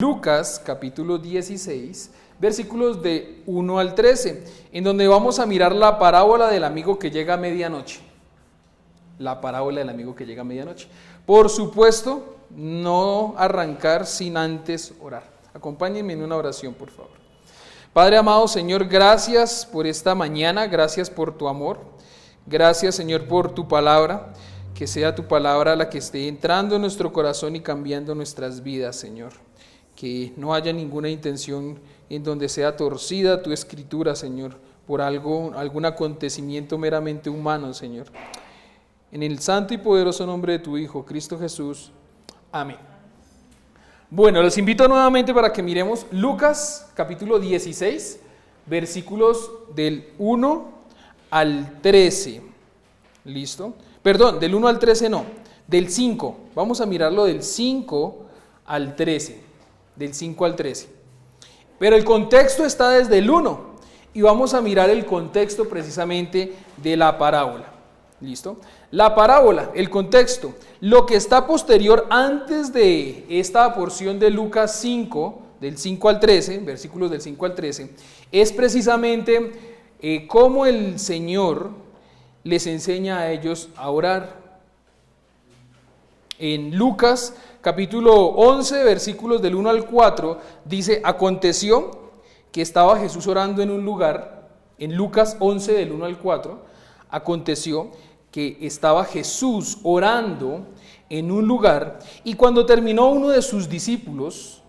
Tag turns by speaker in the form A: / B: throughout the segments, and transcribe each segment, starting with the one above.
A: Lucas capítulo 16, versículos de 1 al 13, en donde vamos a mirar la parábola del amigo que llega a medianoche. La parábola del amigo que llega a medianoche. Por supuesto, no arrancar sin antes orar. Acompáñenme en una oración, por favor. Padre amado, Señor, gracias por esta mañana, gracias por tu amor, gracias, Señor, por tu palabra, que sea tu palabra la que esté entrando en nuestro corazón y cambiando nuestras vidas, Señor. Que no haya ninguna intención en donde sea torcida tu escritura, Señor, por algún acontecimiento meramente humano, Señor. En el santo y poderoso nombre de tu Hijo, Cristo Jesús. Amén. Bueno, los invito nuevamente para que miremos Lucas capítulo 16, versículos del 1 al 13. ¿Listo? Perdón, del 1 al 13 no, del 5. Vamos a mirarlo del 5 al 13. Del 5 al 13. Pero el contexto está desde el 1 y vamos a mirar el contexto precisamente de la parábola. ¿Listo? La parábola, el contexto, lo que está posterior antes de esta porción de Lucas 5, del 5 al 13, versículos del 5 al 13, es precisamente cómo el Señor les enseña a ellos a orar. En Lucas capítulo 11, versículos del 1 al 4, dice: aconteció que estaba Jesús orando en un lugar. En Lucas 11, del 1 al 4, aconteció que estaba Jesús orando en un lugar, y cuando terminó, uno de sus discípulos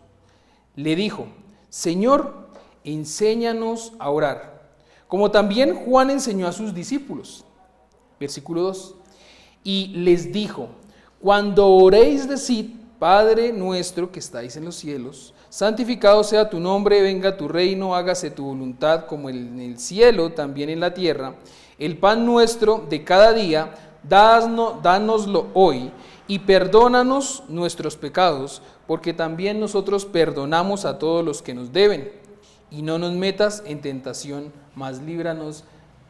A: le dijo: Señor, enséñanos a orar, como también Juan enseñó a sus discípulos. Versículo 2, y les dijo: cuando oréis, decid: Padre nuestro que estáis en los cielos, santificado sea tu nombre, venga tu reino, hágase tu voluntad como en el cielo, también en la tierra. El pan nuestro de cada día, dánoslo hoy, y perdónanos nuestros pecados, porque también nosotros perdonamos a todos los que nos deben. Y no nos metas en tentación, mas líbranos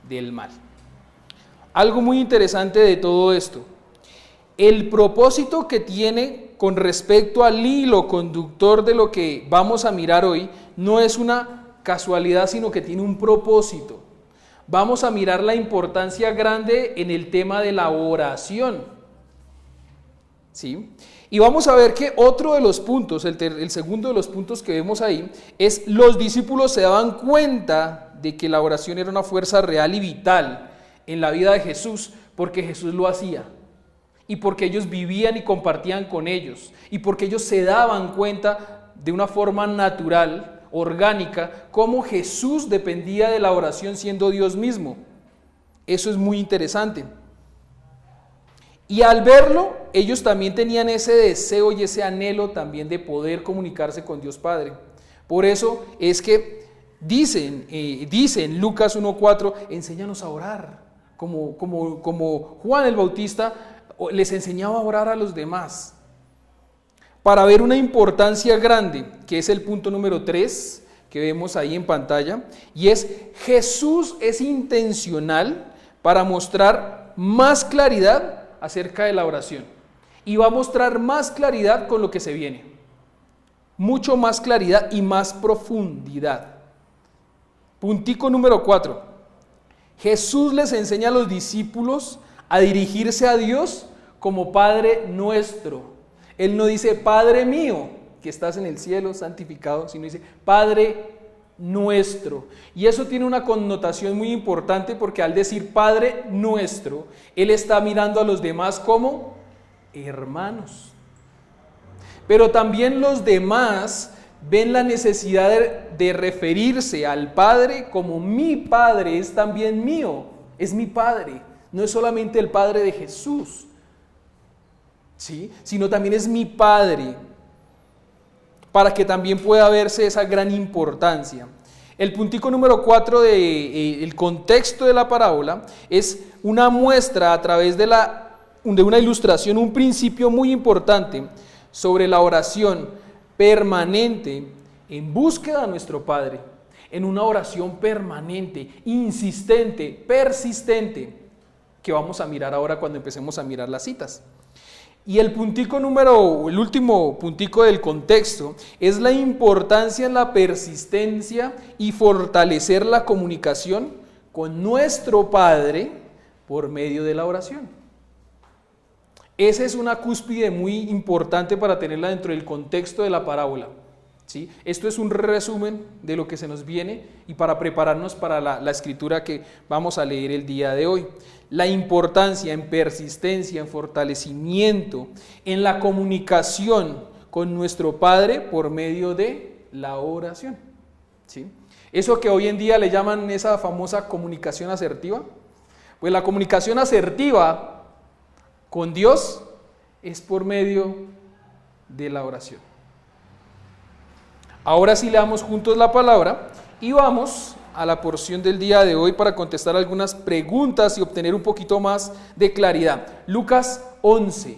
A: del mal. Algo muy interesante de todo esto: el propósito que tiene con respecto al hilo conductor de lo que vamos a mirar hoy no es una casualidad, sino que tiene un propósito. Vamos a mirar la importancia grande en el tema de la oración. ¿Sí? Y vamos a ver que otro de los puntos, el segundo de los puntos que vemos ahí, es los discípulos se daban cuenta de que la oración era una fuerza real y vital en la vida de Jesús, porque Jesús lo hacía. Y porque ellos vivían y compartían con ellos, y porque ellos se daban cuenta de una forma natural, orgánica, cómo Jesús dependía de la oración siendo Dios mismo. Eso es muy interesante. Y al verlo, ellos también tenían ese deseo y ese anhelo también de poder comunicarse con Dios Padre. Por eso es que dice en Lucas 1:4, enséñanos a orar, como Juan el Bautista les enseñaba a orar a los demás, para ver una importancia grande, que es el punto número 3 que vemos ahí en pantalla, y es: Jesús es intencional para mostrar más claridad acerca de la oración, y va a mostrar más claridad con lo que se viene, mucho más claridad y más profundidad. Puntico número 4, Jesús les enseña a los discípulos a dirigirse a Dios como Padre nuestro. Él no dice Padre mío que estás en el cielo, santificado, sino dice Padre nuestro. Y eso tiene una connotación muy importante, porque al decir Padre nuestro, Él está mirando a los demás como hermanos. Pero también los demás ven la necesidad de referirse al Padre como mi Padre es también mío, es mi Padre. No es solamente el Padre de Jesús, ¿sí?, sino también es mi Padre, para que también pueda verse esa gran importancia. El puntico número 4 del contexto de la parábola es una muestra a través de una ilustración, un principio muy importante sobre la oración permanente en búsqueda de nuestro Padre, en una oración permanente, insistente, persistente, que vamos a mirar ahora cuando empecemos a mirar las citas. Y el el último puntico del contexto, es la importancia en la persistencia y fortalecer la comunicación con nuestro Padre por medio de la oración. Esa es una cúspide muy importante para tenerla dentro del contexto de la parábola. ¿Sí? Esto es un resumen de lo que se nos viene y para prepararnos para la escritura que vamos a leer el día de hoy. La importancia en persistencia, en fortalecimiento, en la comunicación con nuestro Padre por medio de la oración. ¿Sí? Eso que hoy en día le llaman esa famosa comunicación asertiva, pues la comunicación asertiva con Dios es por medio de la oración. Ahora sí leamos juntos la palabra y vamos a la porción del día de hoy para contestar algunas preguntas y obtener un poquito más de claridad. Lucas 11.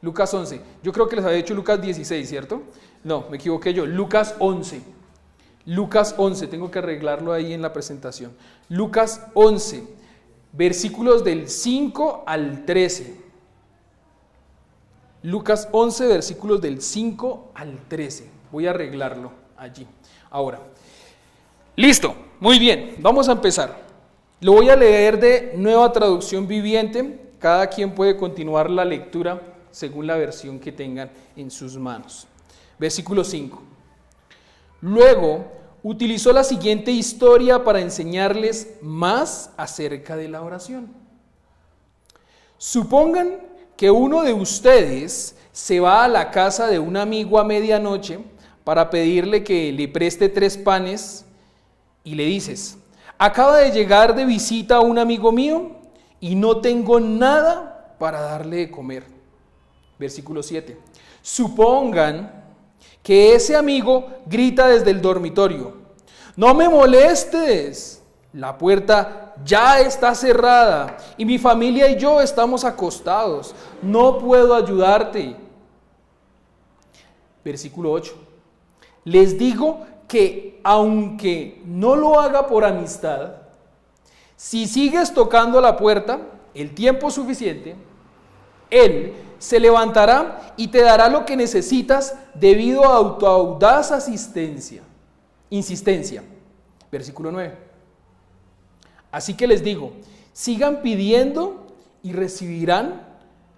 A: Lucas 11. Yo creo que les había dicho Lucas 16, ¿cierto? No, me equivoqué yo. Lucas 11. Lucas 11. Tengo que arreglarlo ahí en la presentación. Lucas 11. Versículos del 5 al 13. Lucas 11, versículos del 5 al 13. Voy a arreglarlo allí. Ahora. Listo, muy bien, vamos a empezar. Lo voy a leer de Nueva Traducción Viviente. Cada quien puede continuar la lectura según la versión que tengan en sus manos. Versículo 5. Luego utilizó la siguiente historia para enseñarles más acerca de la oración. Supongan que uno de ustedes se va a la casa de un amigo a medianoche para pedirle que le preste 3 panes y le dices: acaba de llegar de visita un amigo mío y no tengo nada para darle de comer. Versículo 7. Supongan que ese amigo grita desde el dormitorio: no me molestes, la puerta ya está cerrada y mi familia y yo estamos acostados, no puedo ayudarte. Versículo 8. Les digo que aunque no lo haga por amistad, si sigues tocando la puerta el tiempo suficiente, Él se levantará y te dará lo que necesitas debido a tu audaz insistencia. Versículo 9. Así que les digo, sigan pidiendo y recibirán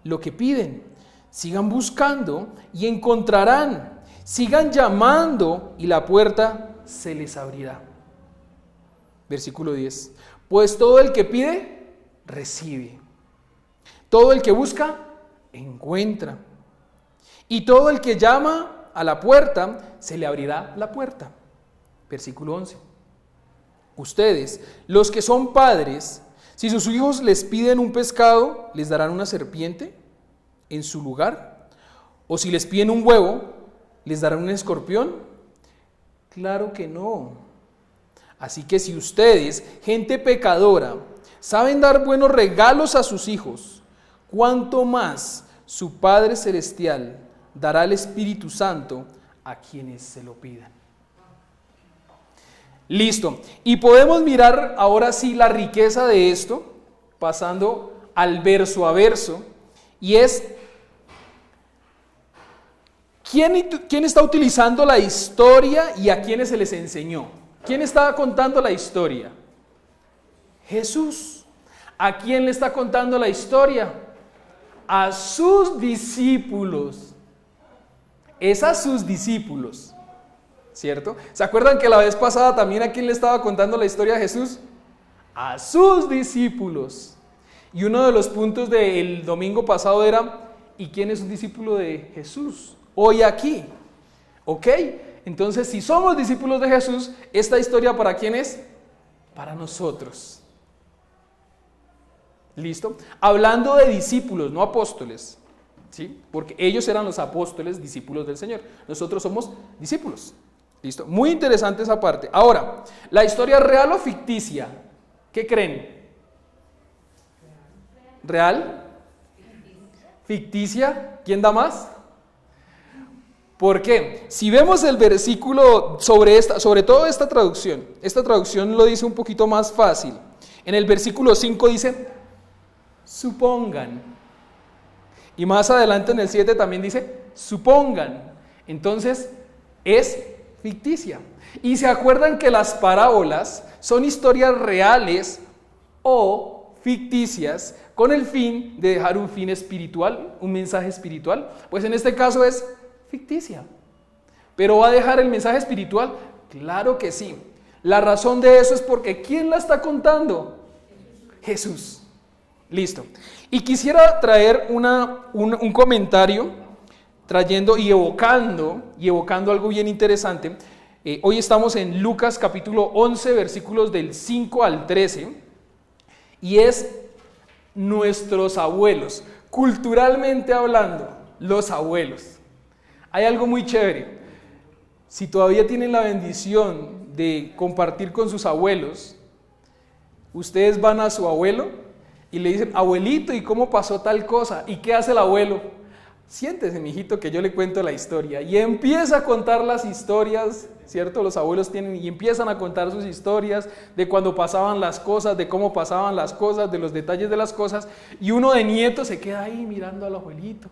A: lo que piden. Sigan buscando y encontrarán. Sigan llamando y la puerta se les abrirá. Versículo 10. Pues todo el que pide, recibe. Todo el que busca, encuentra. Y todo el que llama a la puerta, se le abrirá la puerta. Versículo 11. Ustedes, los que son padres, si sus hijos les piden un pescado, ¿les darán una serpiente en su lugar? ¿O si les piden un huevo, ¿les darán un escorpión? Claro que no. Así que si ustedes, gente pecadora, saben dar buenos regalos a sus hijos, ¿cuánto más su Padre Celestial dará el Espíritu Santo a quienes se lo pidan? Listo. Y podemos mirar ahora sí la riqueza de esto, pasando al verso a verso, y es: ¿quién está utilizando la historia y a quiénes se les enseñó? ¿Quién estaba contando la historia? Jesús. ¿A quién le está contando la historia? A sus discípulos. Es a sus discípulos, ¿cierto? ¿Se acuerdan que la vez pasada también a quién le estaba contando la historia a Jesús? A sus discípulos. Y uno de los puntos del domingo pasado era: ¿y quién es un discípulo de Jesús? Hoy aquí, ¿ok? Entonces, si somos discípulos de Jesús, ¿esta historia para quién es? Para nosotros. ¿Listo? Hablando de discípulos, no apóstoles, ¿sí? Porque ellos eran los apóstoles, discípulos del Señor. Nosotros somos discípulos. ¿Listo? Muy interesante esa parte. Ahora, ¿la historia real o ficticia? ¿Qué creen? ¿Real? ¿Ficticia? ¿Quién da más? ¿Por qué? Si vemos el versículo sobre todo esta traducción lo dice un poquito más fácil. En el versículo 5 dice: supongan. Y más adelante en el 7 también dice, supongan. Entonces, es ficticia. Y se acuerdan que las parábolas son historias reales o ficticias con el fin de dejar un fin espiritual, un mensaje espiritual. Pues en este caso es ficticia. ¿Pero va a dejar el mensaje espiritual? Claro que sí. La razón de eso es porque ¿quién la está contando? Jesús. Listo. Y quisiera traer un comentario trayendo y evocando algo bien interesante. Hoy estamos en Lucas capítulo 11, versículos del 5 al 13, y es nuestros abuelos. Culturalmente hablando, los abuelos. Hay algo muy chévere. Si todavía tienen la bendición de compartir con sus abuelos, ustedes van a su abuelo y le dicen, abuelito, ¿y cómo pasó tal cosa? ¿Y qué hace el abuelo? Siéntese, mijito, que yo le cuento la historia. Y empieza a contar las historias, ¿cierto? Los abuelos tienen y empiezan a contar sus historias de cuando pasaban las cosas, de cómo pasaban las cosas, de los detalles de las cosas. Y uno de nieto se queda ahí mirando al abuelito,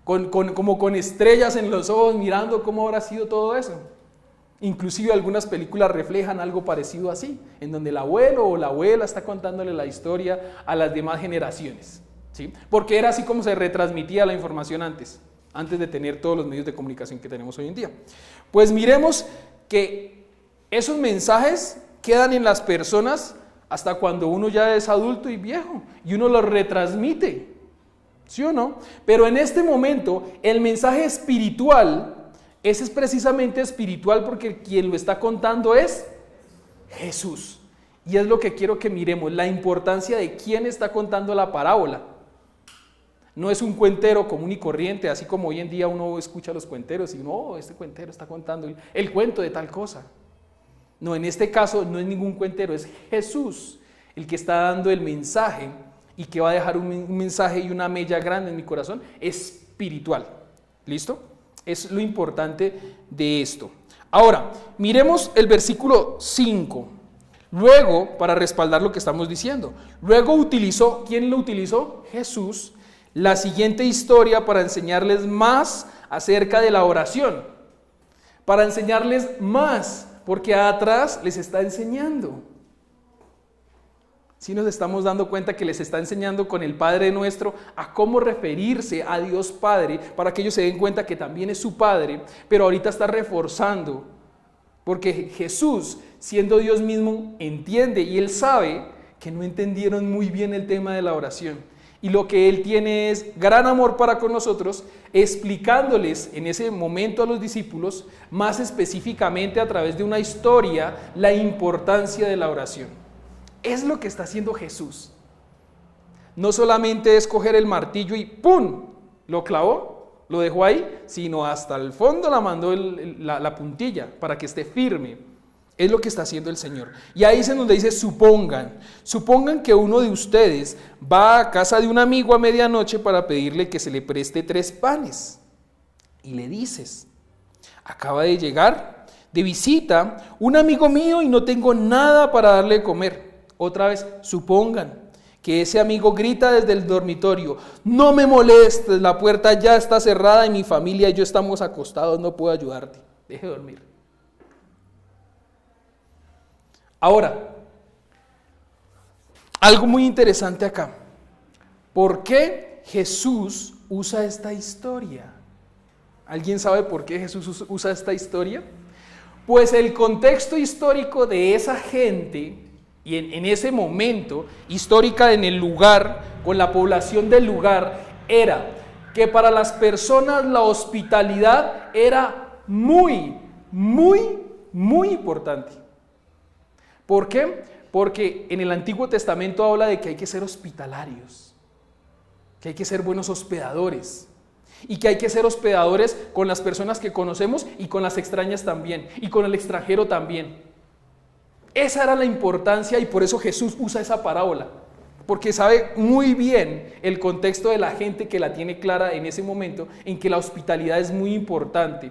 A: como con estrellas en los ojos, mirando cómo habrá sido todo eso. Inclusive algunas películas reflejan algo parecido así, en donde el abuelo o la abuela está contándole la historia a las demás generaciones, ¿sí? Porque era así como se retransmitía la información antes de tener todos los medios de comunicación que tenemos hoy en día. Pues miremos que esos mensajes quedan en las personas hasta cuando uno ya es adulto y viejo, y uno los retransmite, ¿sí o no? Pero en este momento, el mensaje espiritual, ese es precisamente espiritual porque quien lo está contando es Jesús. Y es lo que quiero que miremos, la importancia de quién está contando la parábola. No es un cuentero común y corriente, así como hoy en día uno escucha a los cuenteros y no, este cuentero está contando el cuento de tal cosa. No, en este caso no es ningún cuentero, es Jesús el que está dando el mensaje y que va a dejar un mensaje y una mella grande en mi corazón espiritual. ¿Listo? Es lo importante de esto. Ahora, miremos el versículo 5. Luego, para respaldar lo que estamos diciendo, luego utilizó, ¿quién lo utilizó? Jesús, la siguiente historia para enseñarles más acerca de la oración. Para enseñarles más, porque atrás les está enseñando. Sí nos estamos dando cuenta que les está enseñando con el Padre Nuestro a cómo referirse a Dios Padre, para que ellos se den cuenta que también es su Padre, pero ahorita está reforzando, porque Jesús, siendo Dios mismo, entiende y Él sabe que no entendieron muy bien el tema de la oración. Y lo que Él tiene es gran amor para con nosotros, explicándoles en ese momento a los discípulos, más específicamente a través de una historia, la importancia de la oración. Es lo que está haciendo Jesús. No solamente es coger el martillo y ¡pum! Lo clavó, lo dejó ahí, sino hasta el fondo la mandó la puntilla para que esté firme. Es lo que está haciendo el Señor. Y ahí es en donde dice supongan que uno de ustedes va a casa de un amigo a medianoche para pedirle que se le preste 3 panes. Y le dices, acaba de llegar de visita un amigo mío y no tengo nada para darle de comer. Otra vez, supongan que ese amigo grita desde el dormitorio, no me molestes, la puerta ya está cerrada y mi familia y yo estamos acostados, no puedo ayudarte, deje dormir. Ahora, algo muy interesante acá. ¿Por qué Jesús usa esta historia? ¿Alguien sabe por qué Jesús usa esta historia? Pues el contexto histórico de esa gente y en ese momento, histórica en el lugar, con la población del lugar, era que para las personas la hospitalidad era muy, muy, muy importante. ¿Por qué? Porque en el Antiguo Testamento habla de que hay que ser hospitalarios, que hay que ser buenos hospedadores y que hay que ser hospedadores con las personas que conocemos y con las extrañas también y con el extranjero también. Esa era la importancia y por eso Jesús usa esa parábola, porque sabe muy bien el contexto de la gente que la tiene clara en ese momento, en que la hospitalidad es muy importante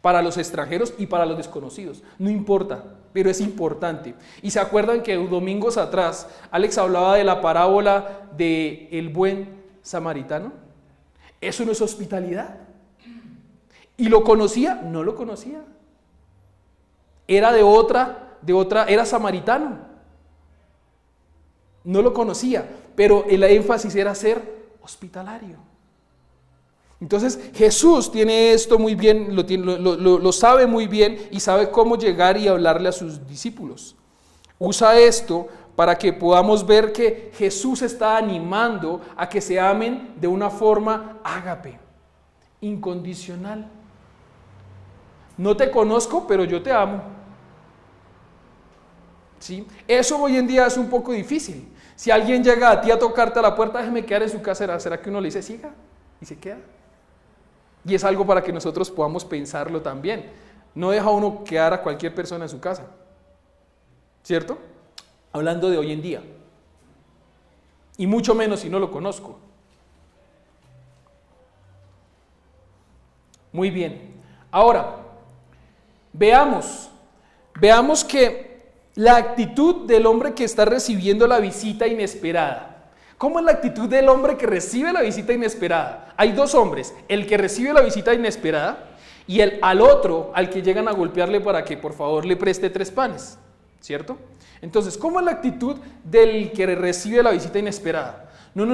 A: para los extranjeros y para los desconocidos. No importa, pero es importante. Y se acuerdan que domingos atrás Alex hablaba de la parábola del buen samaritano? ¿Eso no es hospitalidad? ¿Y lo conocía? No lo conocía. Era de otra, era samaritano. No lo conocía, pero el énfasis era ser hospitalario. Entonces Jesús tiene esto muy bien, lo sabe muy bien y sabe cómo llegar y hablarle a sus discípulos. Usa esto para que podamos ver que Jesús está animando a que se amen de una forma ágape, incondicional. No te conozco, pero yo te amo. ¿Sí? Eso hoy en día es un poco difícil. Si alguien llega a ti a tocarte a la puerta, déjeme quedar en su casa, ¿será que uno le dice siga? Y se queda. Y es algo para que nosotros podamos pensarlo también. No deja uno quedar a cualquier persona en su casa. ¿Cierto? Hablando de hoy en día. Y mucho menos si no lo conozco. Muy bien. Ahora, veamos que la actitud del hombre que está recibiendo la visita inesperada. ¿Cómo es la actitud del hombre que recibe la visita inesperada? Hay dos hombres, el que recibe la visita inesperada y al otro al que llegan a golpearle para que por favor le preste 3 panes, ¿cierto? Entonces, ¿cómo es la actitud del que recibe la visita inesperada? No,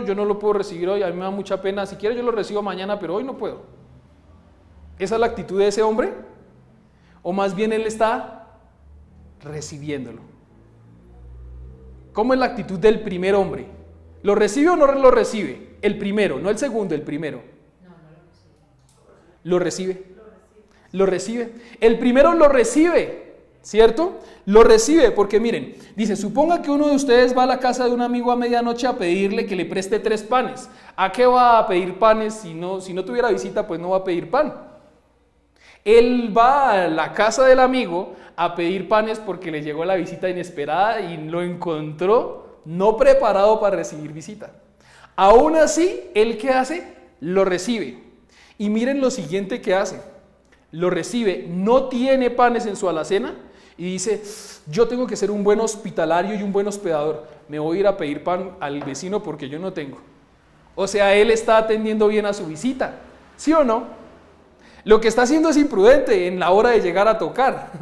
A: yo no lo puedo recibir hoy, a mí me da mucha pena, si quiero yo lo recibo mañana, pero hoy no puedo. ¿Esa es la actitud de ese hombre? ¿O más bien él está recibiéndolo? ¿Cómo es la actitud del primer hombre? ¿Lo recibe o no lo recibe? El primero, no el segundo, el primero.
B: No lo recibe.
A: ¿Lo recibe? Lo recibe. El primero lo recibe, ¿cierto? Lo recibe porque miren, dice, suponga que uno de ustedes va a la casa de un amigo a medianoche a pedirle que le preste 3 panes. ¿A qué va a pedir panes? Si no tuviera visita, pues no va a pedir pan. Él va a la casa del amigo a pedir panes porque le llegó la visita inesperada y lo encontró no preparado para recibir visita. Aún así, ¿él qué hace? Lo recibe. Y miren lo siguiente que hace. Lo recibe, no tiene panes en su alacena y dice, yo tengo que ser un buen hospitalario y un buen hospedador. Me voy a ir a pedir pan al vecino porque yo no tengo. O sea, él está atendiendo bien a su visita. ¿Sí o no? Lo que está haciendo es imprudente en la hora de llegar a tocar,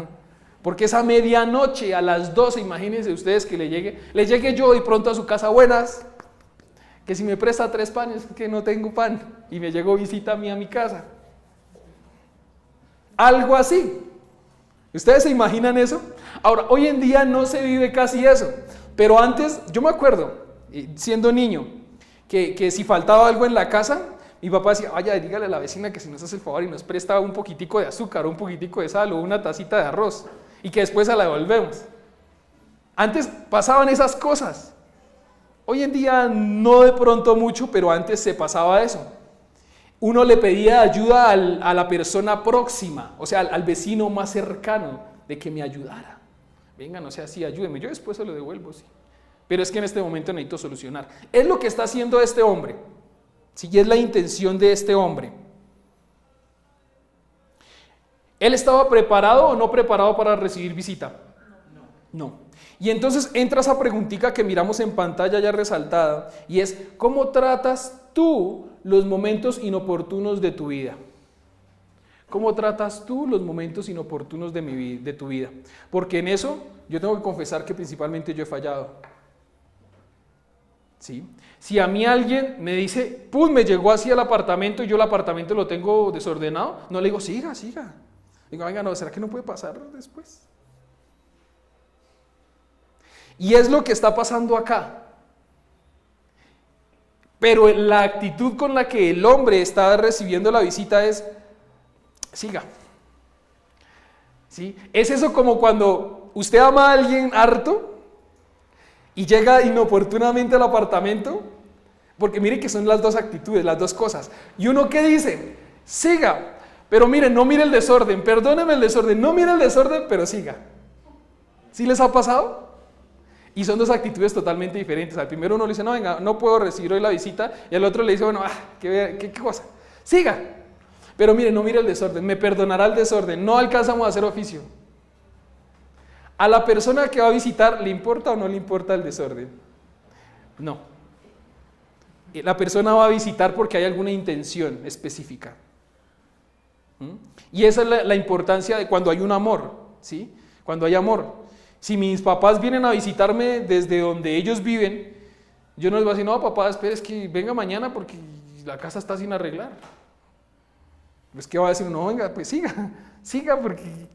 A: porque esa medianoche a las 12, imagínense ustedes que le llegue yo y pronto a su casa, buenas, que si me presta 3 panes, que no tengo pan, y me llegó visita a mí a mi casa. Algo así. ¿Ustedes se imaginan eso? Ahora, hoy en día no se vive casi eso, pero antes, yo me acuerdo, siendo niño, que si faltaba algo en la casa, mi papá decía, vaya, dígale a la vecina que si nos hace el favor y nos presta un poquitico de azúcar, o un poquitico de sal, o una tacita de arroz, y que después se la devolvemos. Antes pasaban esas cosas. Hoy en día no de pronto mucho, pero antes se pasaba eso. Uno le pedía ayuda a la persona próxima, o sea, al vecino más cercano, de que me ayudara. Venga, no sea así, ayúdeme, yo después se lo devuelvo, sí. Pero es que en este momento necesito solucionar. Es lo que está haciendo este hombre. Sí, es la intención de este hombre. ¿Él estaba preparado o no preparado para recibir visita? No. Y entonces entra esa preguntita que miramos en pantalla ya resaltada, y es, ¿cómo tratas tú los momentos inoportunos de tu vida? ¿Cómo tratas tú los momentos inoportunos de tu vida? Porque en eso yo tengo que confesar que principalmente yo he fallado. ¿Sí? Si a mí alguien me dice, ¡pum!, me llegó así al apartamento y yo el apartamento lo tengo desordenado, no le digo, siga. Digo, venga, no, ¿será que no puede pasar después? Y es lo que está pasando acá. Pero la actitud con la que el hombre está recibiendo la visita es, siga. ¿Sí? Es eso como cuando usted ama a alguien harto y llega inoportunamente al apartamento, porque mire que son las dos actitudes, las dos cosas. Y uno que dice, siga, pero mire, no mire el desorden, perdóneme el desorden, no mire el desorden, pero siga. ¿Sí les ha pasado? Y son dos actitudes totalmente diferentes. Al primero uno le dice, no, venga, no puedo recibir hoy la visita, y al otro le dice, bueno, ¿qué cosa? Siga. Pero mire, no mire el desorden, me perdonará el desorden, no alcanzamos a hacer oficio. ¿A la persona que va a visitar le importa o no le importa el desorden? No. la persona va a visitar porque hay alguna intención específica. Y esa es la importancia de cuando hay un amor, ¿sí? Cuando hay amor. Si mis papás vienen a visitarme desde donde ellos viven, yo no les voy a decir, no, papá, espere, es que venga mañana porque la casa está sin arreglar. Es que va a decir, no, venga, pues siga porque...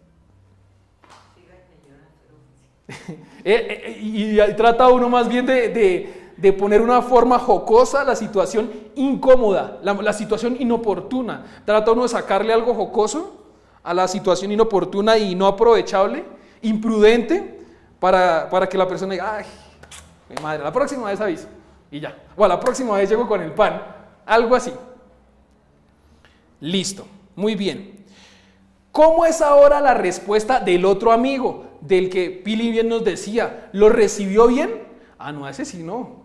A: y trata uno más bien de poner una forma jocosa a la situación incómoda, la situación inoportuna. Trata uno de sacarle algo jocoso a la situación inoportuna y no aprovechable, imprudente, para que la persona diga, ay, mi madre, la próxima vez aviso, y ya. O a la próxima vez llego con el pan, algo así. Listo, muy bien. ¿Cómo es ahora la respuesta del otro amigo, del que Pili bien nos decía? ¿Lo recibió bien? Ah, no, ese sí no.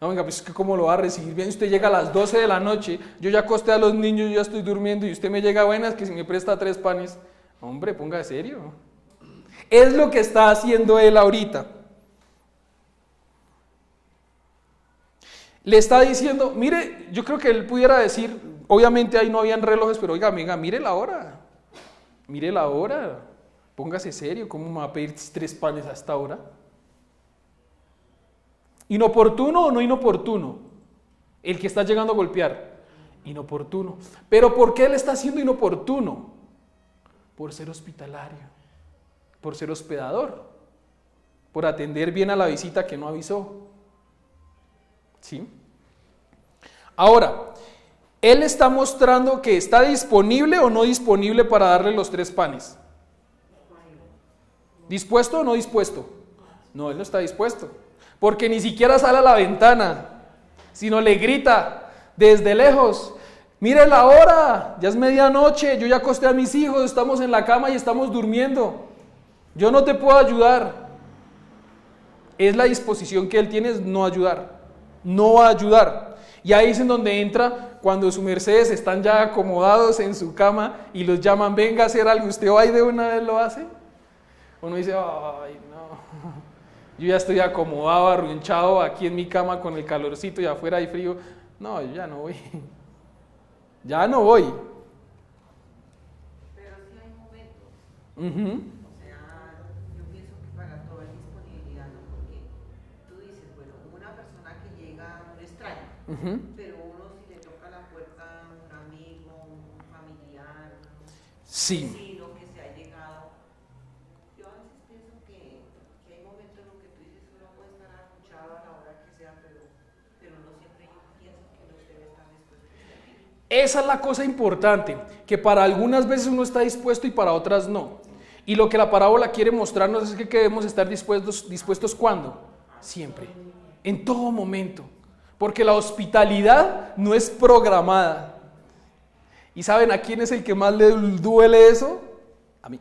A: No, venga, pues ¿cómo lo va a recibir bien? Usted llega a las 12 de la noche, yo ya acosté a los niños, yo ya estoy durmiendo y usted me llega buenas que si me presta 3 panes. Hombre, ponga de serio. Es lo que está haciendo él ahorita. Le está diciendo, mire, yo creo que él pudiera decir, obviamente ahí no habían relojes, pero oiga, amiga, mire la hora. Mire la hora, póngase serio, ¿cómo me va a pedir 3 panes a esta hora? ¿Inoportuno o no inoportuno? El que está llegando a golpear, inoportuno. ¿Pero por qué él está siendo inoportuno? Por ser hospitalario, por ser hospedador, por atender bien a la visita que no avisó. ¿Sí? Ahora, ¿él está mostrando que está disponible o no disponible para darle los 3 panes? ¿Dispuesto o no dispuesto? No, él no está dispuesto. Porque ni siquiera sale a la ventana, sino le grita desde lejos, mire la hora, ya es medianoche, yo ya acosté a mis hijos, estamos en la cama y estamos durmiendo. Yo no te puedo ayudar. Es la disposición que él tiene, es no ayudar. No va a ayudar. Y ahí es en donde entra cuando sus mercedes están ya acomodados en su cama y los llaman, venga a hacer algo, usted va y de una vez lo hace. Uno dice, ay no, yo ya estoy acomodado, arrunchado aquí en mi cama con el calorcito y afuera hay frío. No, yo ya no voy. Ya no voy.
B: Pero sí hay momentos.
A: Uh-huh.
B: O sea, yo pienso que para todo hay disponibilidad, ¿no? Porque tú dices, bueno, una persona que llega, un extraño, pero uno si le toca la puerta, un amigo, un familiar, un
A: Sí.
B: vecino que se ha llegado. Yo a veces pienso que hay momentos en los que tú dices, uno puede estar arruchado a la hora que sea, pero no siempre yo pienso que uno debe estar dispuesto a servir.
A: Esa es la cosa importante, que para algunas veces uno está dispuesto y para otras no. Y lo que la parábola quiere mostrarnos es que debemos estar dispuestos ¿cuándo? Siempre, en todo momento. Porque la hospitalidad no es programada. ¿Y saben a quién es el que más le duele eso? A mí.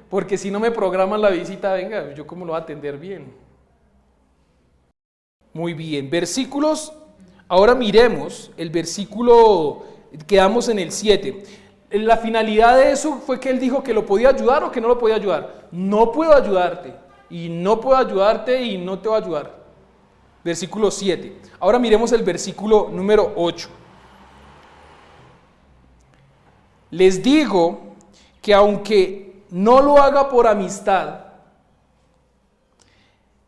A: Porque si no me programan la visita, venga, ¿yo cómo lo voy a atender bien? Muy bien, versículos. Ahora miremos el versículo, quedamos en el 7. La finalidad de eso fue que él dijo que lo podía ayudar o que no lo podía ayudar. No puedo ayudarte, y no puedo ayudarte y no te voy a ayudar. Versículo 7. Ahora miremos el versículo número 8. Les digo que aunque no lo haga por amistad,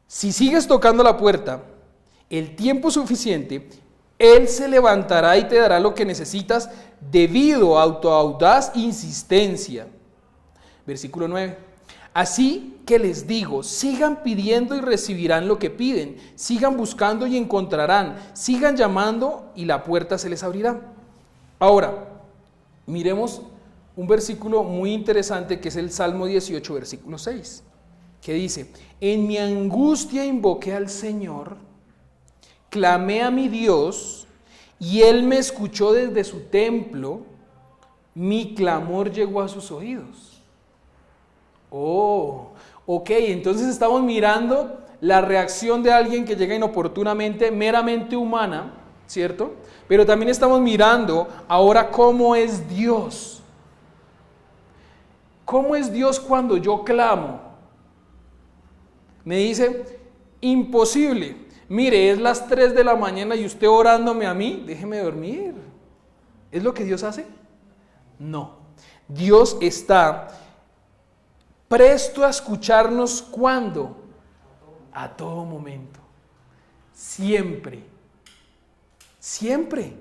A: si sigues tocando la puerta el tiempo suficiente, Él se levantará y te dará lo que necesitas debido a tu audaz insistencia. Versículo 9. Así que les digo, sigan pidiendo y recibirán lo que piden, sigan buscando y encontrarán, sigan llamando y la puerta se les abrirá. Ahora, miremos un versículo muy interesante que es el Salmo 18, versículo 6, que dice, en mi angustia invoqué al Señor, clamé a mi Dios y Él me escuchó desde su templo, mi clamor llegó a sus oídos. Oh, ok, entonces estamos mirando la reacción de alguien que llega inoportunamente, meramente humana, ¿cierto? Pero también estamos mirando ahora cómo es Dios. ¿Cómo es Dios cuando yo clamo? Me dice, imposible. mire, es las 3 de la mañana y usted orándome a mí, déjeme dormir. ¿Es lo que Dios hace? No. Dios está presto a escucharnos ¿cuándo? A todo momento. Siempre. Siempre.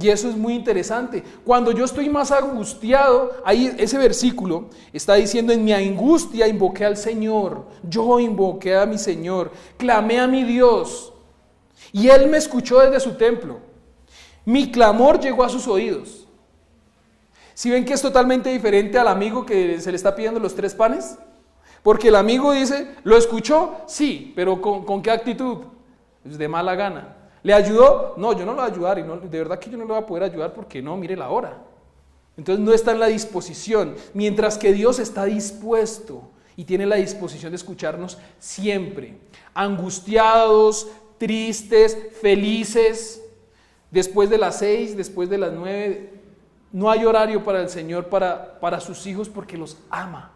A: Y eso es muy interesante. Cuando yo estoy más angustiado, ahí ese versículo está diciendo: en mi angustia invoqué al Señor. Yo invoqué a mi Señor. Clamé a mi Dios. Y Él me escuchó desde su templo. Mi clamor llegó a sus oídos. ¿Sí ven que es totalmente diferente al amigo que se le está pidiendo los 3 panes? Porque el amigo dice: ¿lo escuchó? Sí, pero ¿con qué actitud? Pues de mala gana. ¿Le ayudó? No, yo no lo voy a ayudar, y no, de verdad que yo no le voy a poder ayudar porque no, mire la hora. Entonces no está en la disposición, mientras que Dios está dispuesto y tiene la disposición de escucharnos siempre. Angustiados, tristes, felices, después de las 6, después de las 9, no hay horario para el Señor, para sus hijos, porque los ama.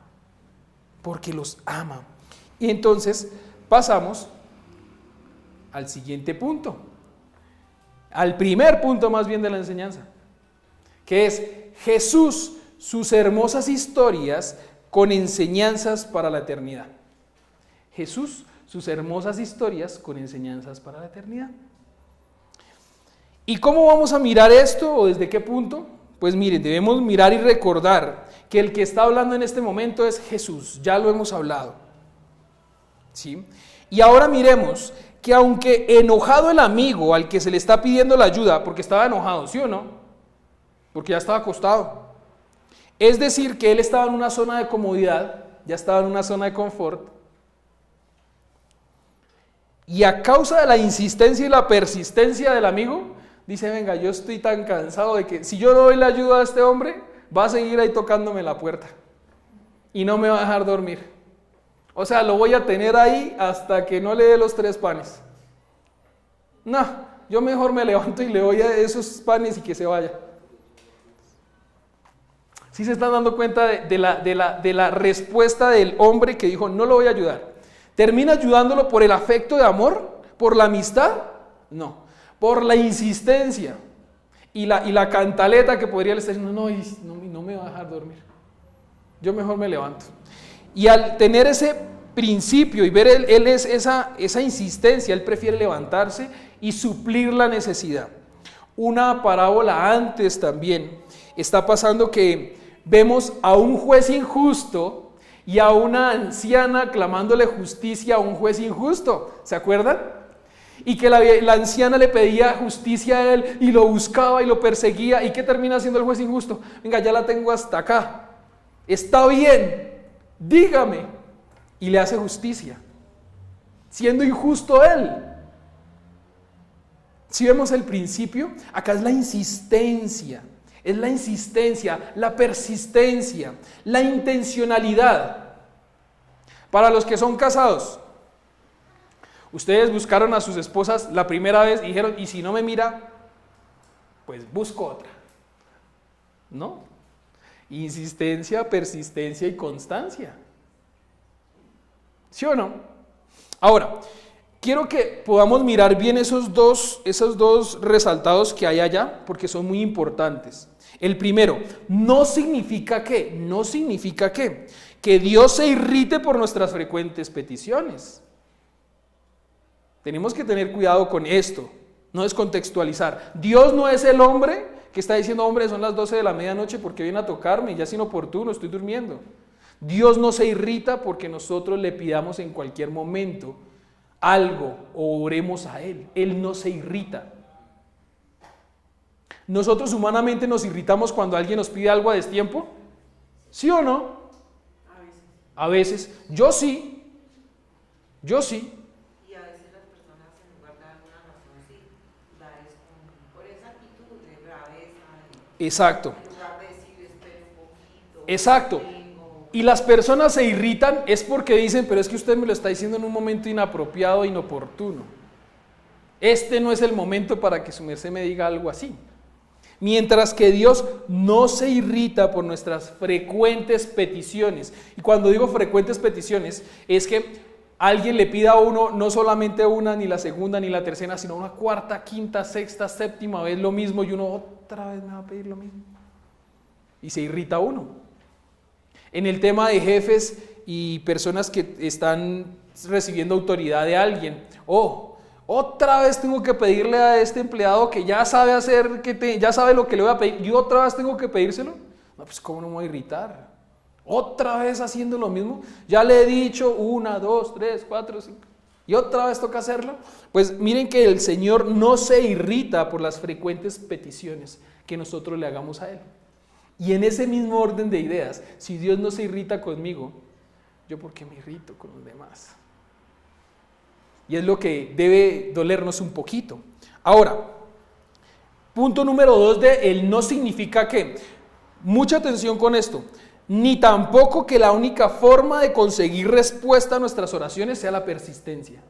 A: Porque los ama. Y entonces pasamos al siguiente punto. Al primer punto más bien de la enseñanza, que es Jesús, sus hermosas historias con enseñanzas para la eternidad. Jesús, sus hermosas historias con enseñanzas para la eternidad. ¿Y cómo vamos a mirar esto o desde qué punto? Pues miren, debemos mirar y recordar que el que está hablando en este momento es Jesús, ya lo hemos hablado. ¿Sí? Y ahora miremos que aunque enojado el amigo al que se le está pidiendo la ayuda, porque estaba enojado, ¿sí o no? Porque ya estaba acostado. Es decir, que él estaba en una zona de comodidad, ya estaba en una zona de confort. Y a causa de la insistencia y la persistencia del amigo, dice: venga, yo estoy tan cansado de que si yo no doy la ayuda a este hombre, va a seguir ahí tocándome la puerta y no me va a dejar dormir. O sea, lo voy a tener ahí hasta que no le dé los 3 panes. No, yo mejor me levanto y le doy a esos panes y que se vaya. ¿Sí se están dando cuenta de la respuesta del hombre que dijo: no lo voy a ayudar? ¿Termina ayudándolo por el afecto de amor? ¿Por la amistad? No, por la insistencia y la cantaleta que podría le estar diciendo: no me va a dejar dormir. Yo mejor me levanto. Y al tener ese principio y ver él es esa insistencia, él prefiere levantarse y suplir la necesidad. Una parábola antes también está pasando que vemos a un juez injusto y a una anciana clamándole justicia a un juez injusto. ¿Se acuerdan? Y que la anciana le pedía justicia a él y lo buscaba y lo perseguía. ¿Y qué termina haciendo el juez injusto? Venga, ya la tengo hasta acá. Está bien, dígame. Y le hace justicia, siendo injusto él. Si vemos el principio, acá es la insistencia, la persistencia, la intencionalidad. Para los que son casados, ustedes buscaron a sus esposas la primera vez y dijeron: y si no me mira, pues busco otra. ¿No? Insistencia, persistencia y constancia. ¿Sí o no? Ahora, quiero que podamos mirar bien esos dos resaltados que hay allá, porque son muy importantes. El primero, no significa que Dios se irrite por nuestras frecuentes peticiones. Tenemos que tener cuidado con esto, no descontextualizar. Dios no es el hombre que está diciendo: hombre, son las 12 de la medianoche, porque viene a tocarme, ya es inoportuno, estoy durmiendo. Dios no se irrita porque nosotros le pidamos en cualquier momento algo o oremos a Él. Él no se irrita. Nosotros humanamente nos irritamos cuando alguien nos pide algo a destiempo. ¿Sí o no? A veces. Yo sí.
B: Y a veces las personas, en lugar de dar una razón, sí, da es por esa actitud de braveza.
A: Exacto.
B: En lugar de decir: espera un poquito.
A: Exacto. Y las personas se irritan es porque dicen: pero es que usted me lo está diciendo en un momento inapropiado, inoportuno. Este no es el momento para que su merced me diga algo así. Mientras que Dios no se irrita por nuestras frecuentes peticiones. Y cuando digo frecuentes peticiones, es que alguien le pida a uno no solamente una, ni la segunda, ni la tercera, sino una cuarta, quinta, sexta, séptima vez lo mismo, y uno otra vez me va a pedir lo mismo. Y se irrita uno. En el tema de jefes y personas que están recibiendo autoridad de alguien, otra vez tengo que pedirle a este empleado que ya sabe hacer, ya sabe lo que le voy a pedir, y otra vez tengo que pedírselo. No, pues ¿cómo no me voy a irritar? Otra vez haciendo lo mismo. Ya le he dicho 1, 2, 3, 4, 5. Y otra vez toca hacerlo. Pues miren que el Señor no se irrita por las frecuentes peticiones que nosotros le hagamos a Él. Y en ese mismo orden de ideas, si Dios no se irrita conmigo, ¿yo por qué me irrito con los demás? Y es lo que debe dolernos un poquito. Ahora, punto número 2 de el no significa que, mucha atención con esto, ni tampoco que la única forma de conseguir respuesta a nuestras oraciones sea la persistencia.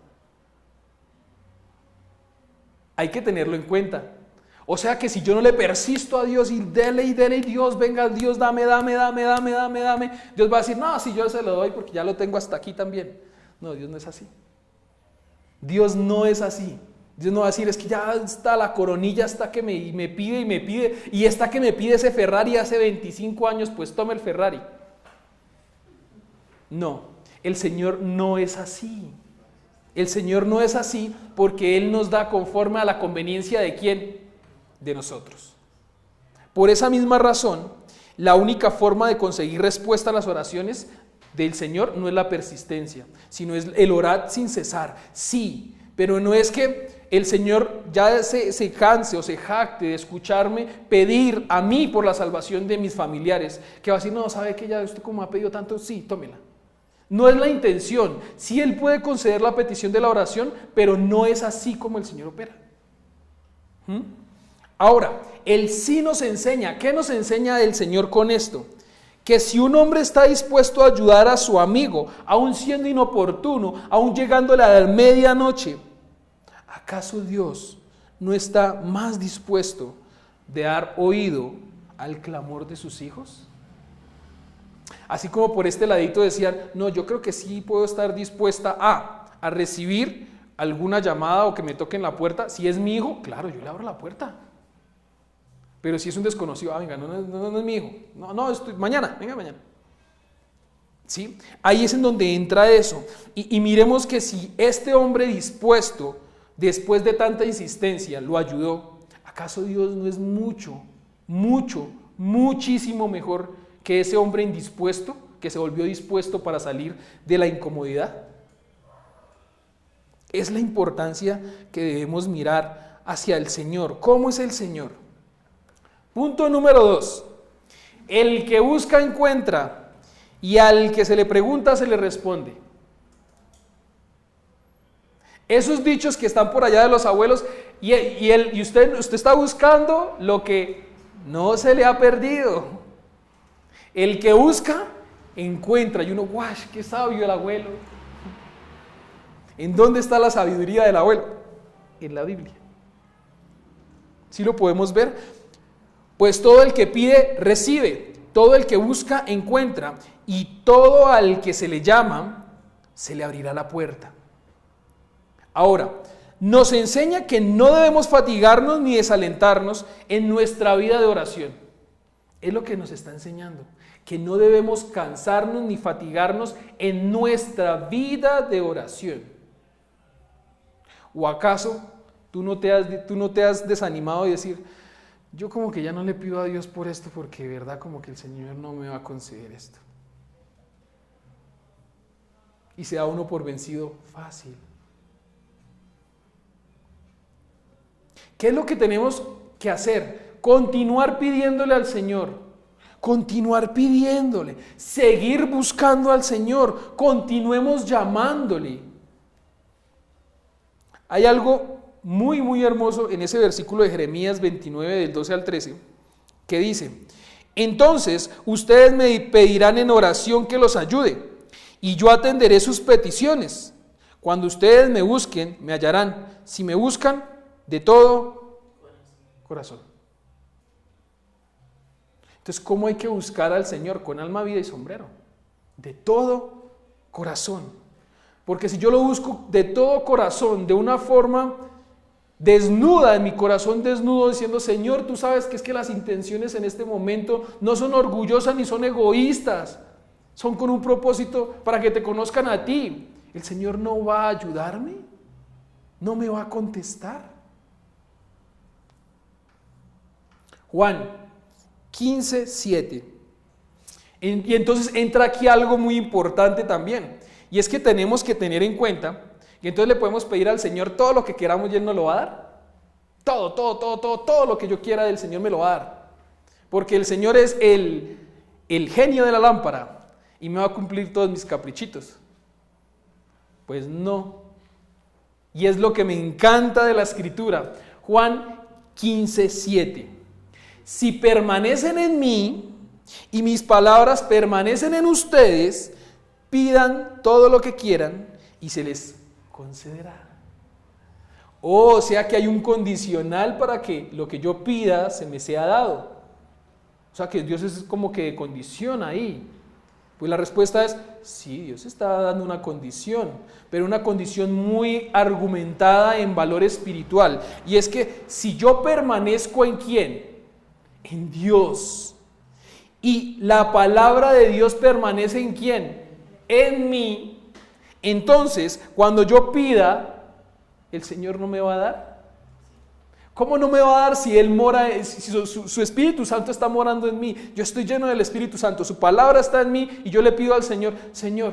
A: Hay que tenerlo en cuenta. O sea que si yo no le persisto a Dios y dele y Dios, venga, Dios, dame, Dios va a decir, no, si yo se lo doy porque ya lo tengo hasta aquí también. No, Dios no es así. Dios no es así. Dios no va a decir, es que ya está la coronilla, hasta que me pide, y está que me pide ese Ferrari hace 25 años, pues tome el Ferrari. No, el Señor no es así. El Señor no es así porque Él nos da conforme a la conveniencia de ¿quién? De nosotros. Por esa misma razón, la única forma de conseguir respuesta a las oraciones del Señor no es la persistencia, sino es el orar sin cesar. Sí, pero no es que el Señor ya se canse o se jacte de escucharme pedir a mí por la salvación de mis familiares, que va a decir, no, ¿sabe que ya usted como ha pedido tanto? Sí, tómela. No es la intención. Sí, Él puede conceder la petición de la oración, pero no es así como el Señor opera. Ahora, Él sí nos enseña. ¿Qué nos enseña el Señor con esto? Que si un hombre está dispuesto a ayudar a su amigo, aun siendo inoportuno, aun llegándole a la medianoche, ¿acaso Dios no está más dispuesto de dar oído al clamor de sus hijos? Así como por este ladito decían, no, yo creo que sí puedo estar dispuesta a recibir alguna llamada o que me toquen la puerta. Si es mi hijo, claro, yo le abro la puerta. Pero si es un desconocido, venga, no es mi hijo. No, mañana, venga mañana. ¿Sí? Ahí es en donde entra eso. Y miremos que si este hombre dispuesto, después de tanta insistencia, lo ayudó, ¿acaso Dios no es muchísimo mejor que ese hombre indispuesto, que se volvió dispuesto para salir de la incomodidad? Es la importancia que debemos mirar hacia el Señor. ¿Cómo es el Señor? Punto número 2. El que busca encuentra, y al que se le pregunta se le responde. Esos dichos que están por allá de los abuelos, y usted está buscando lo que no se le ha perdido. El que busca, encuentra. Y uno, ¡guau! ¡Qué sabio el abuelo! ¿En dónde está la sabiduría del abuelo? En la Biblia. ¿Sí lo podemos ver? Pues todo el que pide, recibe. Todo el que busca, encuentra. Y todo al que se le llama, se le abrirá la puerta. Ahora, nos enseña que no debemos fatigarnos ni desalentarnos en nuestra vida de oración. Es lo que nos está enseñando. Que no debemos cansarnos ni fatigarnos en nuestra vida de oración. ¿O acaso tú no te has desanimado y decir, yo como que ya no le pido a Dios por esto porque de verdad como que el Señor no me va a conceder esto? Y se da uno por vencido fácil. ¿Qué es lo que tenemos que hacer? Continuar pidiéndole al Señor. Continuar pidiéndole, seguir buscando al Señor, continuemos llamándole. Hay algo muy hermoso en ese versículo de Jeremías 29 del 12 al 13 que dice, entonces ustedes me pedirán en oración que los ayude y yo atenderé sus peticiones. Cuando ustedes me busquen, me hallarán, si me buscan de todo corazón. Entonces, ¿cómo hay que buscar al Señor? Con alma, vida y sombrero. De todo corazón. Porque si yo lo busco de todo corazón, de una forma desnuda, en mi corazón desnudo, diciendo, Señor, tú sabes que es que las intenciones en este momento no son orgullosas ni son egoístas, son con un propósito para que te conozcan a ti. El Señor no va a ayudarme, no me va a contestar. Juan 15:7. Y entonces entra aquí algo muy importante también, y es que tenemos que tener en cuenta, y entonces le podemos pedir al Señor todo lo que queramos y Él nos lo va a dar. Todo lo que yo quiera del Señor me lo va a dar, porque el Señor es el genio de la lámpara y me va a cumplir todos mis caprichitos. Pues no. Y es lo que me encanta de la Escritura. Juan 15:7. Si permanecen en mí y mis palabras permanecen en ustedes, pidan todo lo que quieran y se les concederá. O sea que hay un condicional para que lo que yo pida se me sea dado. O sea que Dios es como que condiciona ahí. Pues la respuesta es, sí, Dios está dando una condición, pero una condición muy argumentada en valor espiritual. Y es que si yo permanezco en ¿quién? En Dios. Y la palabra de Dios permanece en ¿quién? En mí. Entonces, cuando yo pida, ¿el Señor no me va a dar? ¿Cómo no me va a dar si Él mora, si su Espíritu Santo está morando en mí? Yo estoy lleno del Espíritu Santo, su palabra está en mí y yo le pido al Señor, Señor,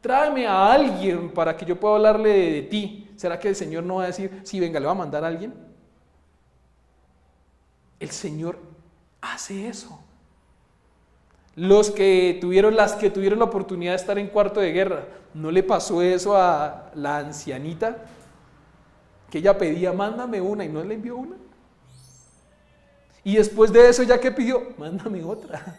A: tráeme a alguien para que yo pueda hablarle de ti. ¿Será que el Señor no va a decir, sí, venga, le va a mandar a alguien? El Señor hace eso. Las que tuvieron la oportunidad de estar en cuarto de guerra, ¿no le pasó eso a la ancianita? Que ella pedía, mándame una, y no le envió una. Y después de eso, ¿ya qué pidió? Mándame otra.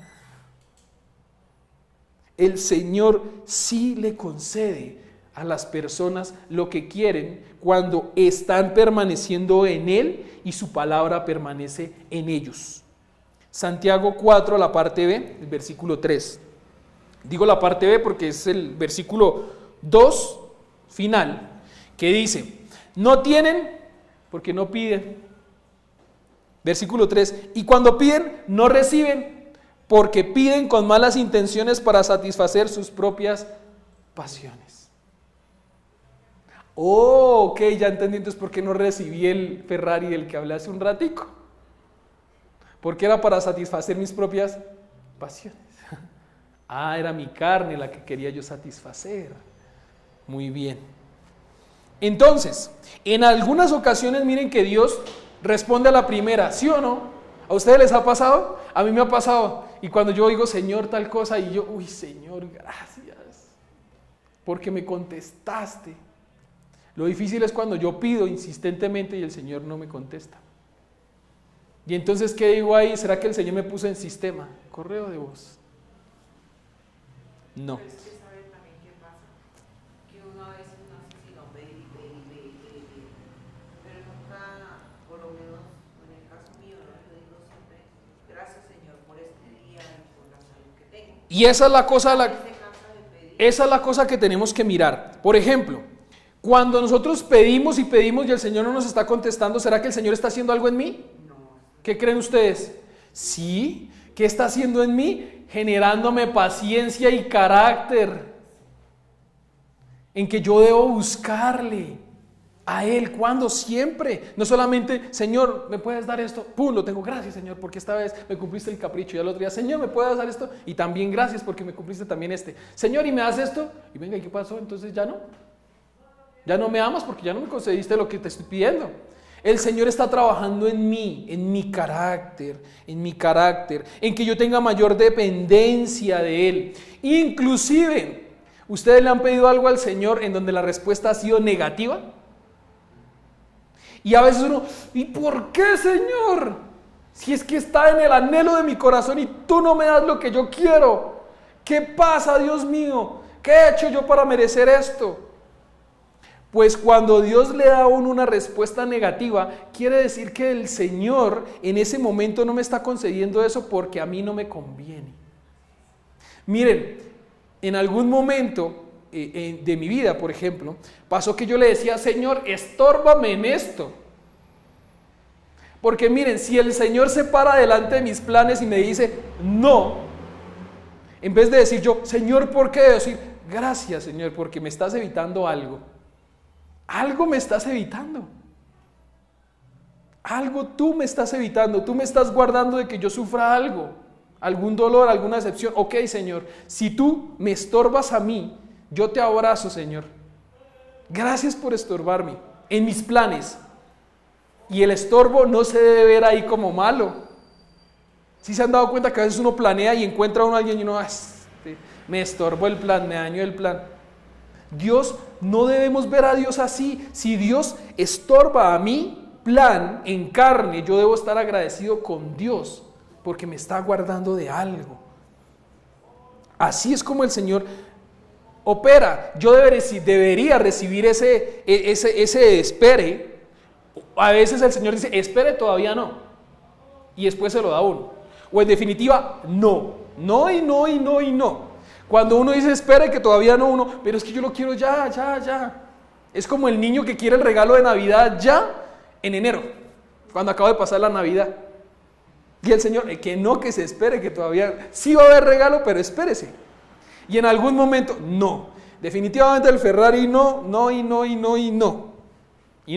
A: El Señor sí le concede a las personas lo que quieren cuando están permaneciendo en Él y su palabra permanece en ellos. Santiago 4, la parte B, el versículo 3. Digo la parte B porque es el versículo 2 final, que dice, no tienen porque no piden. Versículo 3, y cuando piden no reciben porque piden con malas intenciones para satisfacer sus propias pasiones. Oh, ok, ya entendí entonces por qué no recibí el Ferrari del que hablé hace un ratico. Porque era para satisfacer mis propias pasiones. Ah, era mi carne la que quería yo satisfacer. Muy bien. Entonces, en algunas ocasiones miren que Dios responde a la primera, ¿sí o no? ¿A ustedes les ha pasado? A mí me ha pasado. Y cuando yo digo, Señor, tal cosa, y yo, uy, Señor, gracias, porque me contestaste. Lo difícil es cuando yo pido insistentemente y el Señor no me contesta. Y entonces, ¿qué digo ahí? ¿Será que el Señor me puso en sistema? Correo de voz. No.
B: Pero es que sabe también qué pasa, que uno a veces no sé si lo ve, pero nunca, por lo menos en el caso mío, ¿no? Yo digo siempre, gracias Señor por este día y por la salud que tengo.
A: Y esa es la cosa que tenemos que mirar. Por ejemplo, cuando nosotros pedimos y pedimos y el Señor no nos está contestando, ¿será que el Señor está haciendo algo en mí? ¿Qué creen ustedes? Sí, ¿qué está haciendo en mí? Generándome paciencia y carácter, en que yo debo buscarle a Él. ¿Cuándo? Siempre. No solamente, Señor, ¿me puedes dar esto? ¡Pum! Lo tengo. Gracias, Señor, porque esta vez me cumpliste el capricho. Y al otro día, Señor, ¿me puedes dar esto? Y también gracias porque me cumpliste también este. Señor, ¿y me das esto? Y venga, ¿y qué pasó? Entonces ya no. Ya no me amas porque ya no me concediste lo que te estoy pidiendo. El Señor está trabajando en mí, en mi carácter, en que yo tenga mayor dependencia de Él. Inclusive, ¿ustedes le han pedido algo al Señor en donde la respuesta ha sido negativa? Y a veces uno, ¿y por qué, Señor? Si es que está en el anhelo de mi corazón y tú no me das lo que yo quiero. ¿Qué pasa, Dios mío? ¿Qué he hecho yo para merecer esto? Pues cuando Dios le da a uno una respuesta negativa, quiere decir que el Señor en ese momento no me está concediendo eso porque a mí no me conviene. Miren, en algún momento de mi vida, por ejemplo, pasó que yo le decía, Señor, estórbame en esto. Porque miren, si el Señor se para delante de mis planes y me dice, no, en vez de decir yo, Señor, ¿por qué? Decir, gracias, Señor, porque me estás evitando algo. Algo me estás evitando. Algo tú me estás evitando. Tú me estás guardando de que yo sufra algo, algún dolor, alguna decepción. Ok, Señor, si tú me estorbas a mí, yo te abrazo, Señor. Gracias por estorbarme en mis planes. Y el estorbo no se debe ver ahí como malo. ¿Sí se han dado cuenta que a veces uno planea y encuentra a uno alguien y uno, me estorbó el plan, me dañó el plan? Dios, no debemos ver a Dios así. Si Dios estorba a mi plan en carne, yo debo estar agradecido con Dios porque me está guardando de algo. Así es como el Señor opera. Yo debería recibir ese espere. A veces el Señor dice, espere, todavía no. Y después se lo da a uno. O en definitiva, no. No y no y no y no. Cuando uno dice, espere, que todavía no, uno, pero es que yo lo quiero ya. Es como el niño que quiere el regalo de Navidad ya en enero, cuando acaba de pasar la Navidad. Y el Señor, que no, que se espere, que todavía sí va a haber regalo, pero espérese. Y en algún momento, no. Definitivamente el Ferrari no. Y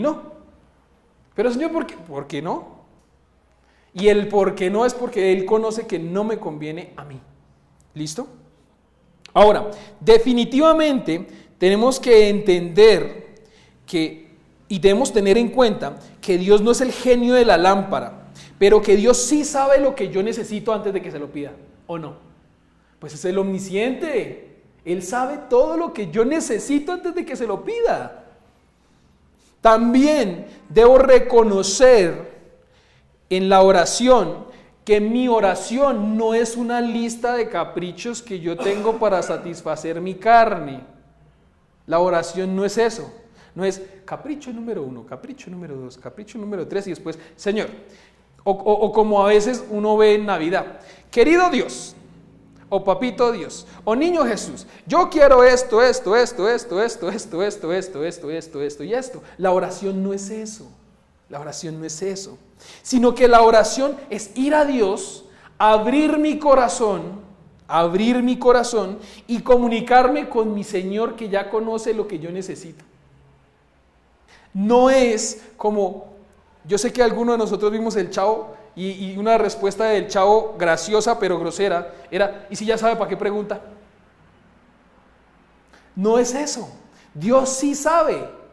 A: no. Pero Señor, ¿por qué no? Y el por qué no es porque Él conoce que no me conviene a mí. ¿Listo? Ahora, definitivamente tenemos que entender y debemos tener en cuenta que Dios no es el genio de la lámpara, pero que Dios sí sabe lo que yo necesito antes de que se lo pida, ¿o no? Pues es el omnisciente. Él sabe todo lo que yo necesito antes de que se lo pida. También debo reconocer en la oración que mi oración no es una lista de caprichos que yo tengo para satisfacer mi carne. La oración no es eso. No es capricho número 1, capricho número 2, capricho número 3 y después, Señor, o como a veces uno ve en Navidad, querido Dios, o papito Dios, o niño Jesús, yo quiero esto y esto. La oración no es eso. La oración no es eso, sino que la oración es ir a Dios, abrir mi corazón y comunicarme con mi Señor que ya conoce lo que yo necesito. No es como, yo sé que algunos de nosotros vimos el Chavo y una respuesta del Chavo graciosa pero grosera era, ¿y si ya sabe para qué pregunta? No es eso. Dios sí sabe.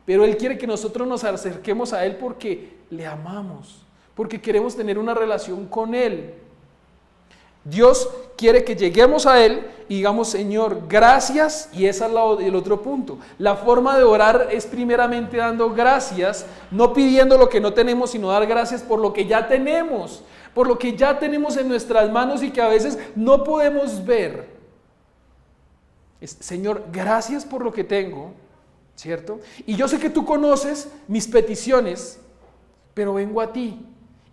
A: Pero Él quiere que nosotros nos acerquemos a Él porque le amamos, porque queremos tener una relación con Él. Dios quiere que lleguemos a Él y digamos, Señor, gracias, y ese es el otro punto. La forma de orar es primeramente dando gracias, no pidiendo lo que no tenemos, sino dar gracias por lo que ya tenemos, por lo que ya tenemos en nuestras manos y que a veces no podemos ver. Señor, gracias por lo que tengo. ¿Cierto? Y yo sé que tú conoces mis peticiones, pero vengo a ti.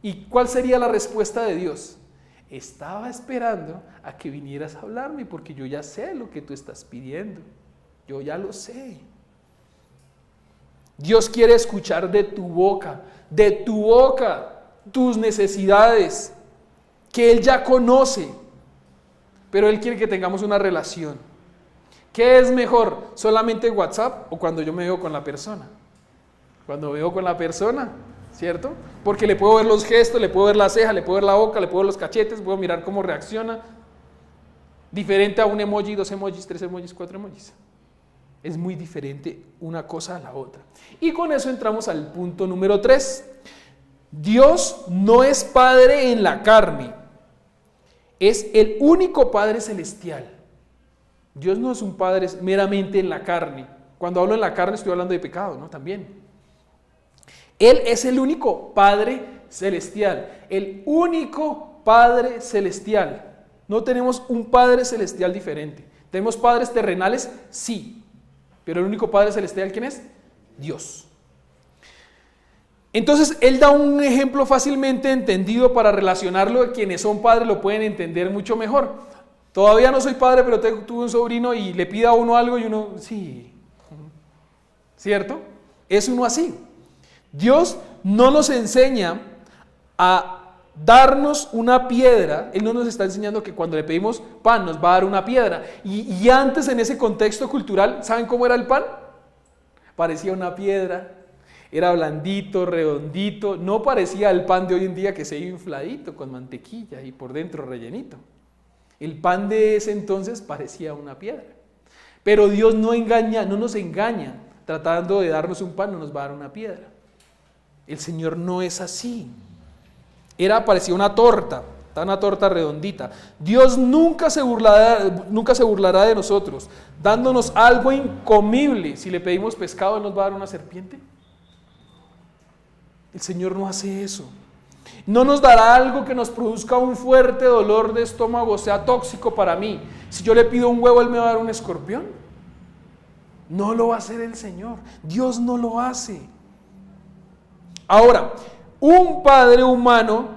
A: ¿Y cuál sería la respuesta de Dios? Estaba esperando a que vinieras a hablarme porque yo ya sé lo que tú estás pidiendo. Yo ya lo sé. Dios quiere escuchar de tu boca, tus necesidades, que Él ya conoce, pero Él quiere que tengamos una relación. ¿Qué es mejor? ¿Solamente WhatsApp o cuando yo me veo con la persona? Cuando veo con la persona, ¿cierto? Porque le puedo ver los gestos, le puedo ver la ceja, le puedo ver la boca, le puedo ver los cachetes, puedo mirar cómo reacciona. Diferente a un emoji, 2 emojis, 3 emojis, 4 emojis. Es muy diferente una cosa a la otra. Y con eso entramos al punto número 3. Dios no es Padre en la carne. Es el único Padre celestial. Dios no es un Padre meramente en la carne. Cuando hablo en la carne estoy hablando de pecado, ¿no? También. Él es el único Padre celestial. El único Padre celestial. No tenemos un Padre celestial diferente. ¿Tenemos padres terrenales? Sí. Pero el único Padre celestial, ¿quién es? Dios. Entonces, Él da un ejemplo fácilmente entendido para relacionarlo. Quienes son padres lo pueden entender mucho mejor. Todavía no soy padre, pero tuve un sobrino y le pide a uno algo y uno, sí, ¿cierto? Es uno así. Dios no nos enseña a darnos una piedra. Él no nos está enseñando que cuando le pedimos pan nos va a dar una piedra. Y antes, en ese contexto cultural, ¿saben cómo era el pan? Parecía una piedra, era blandito, redondito, no parecía el pan de hoy en día que se iba infladito con mantequilla y por dentro rellenito. El pan de ese entonces parecía una piedra. Pero Dios no nos engaña, tratando de darnos un pan no nos va a dar una piedra. El Señor no es así. Parecía una torta redondita. Dios nunca se burlará de nosotros, dándonos algo incomible. Si le pedimos pescado, ¿Él nos va a dar una serpiente? El Señor no hace eso. No nos dará algo que nos produzca un fuerte dolor de estómago, sea tóxico para mí. Si yo le pido un huevo, ¿Él me va a dar un escorpión? No lo va a hacer el Señor. Dios no lo hace. Ahora, un padre humano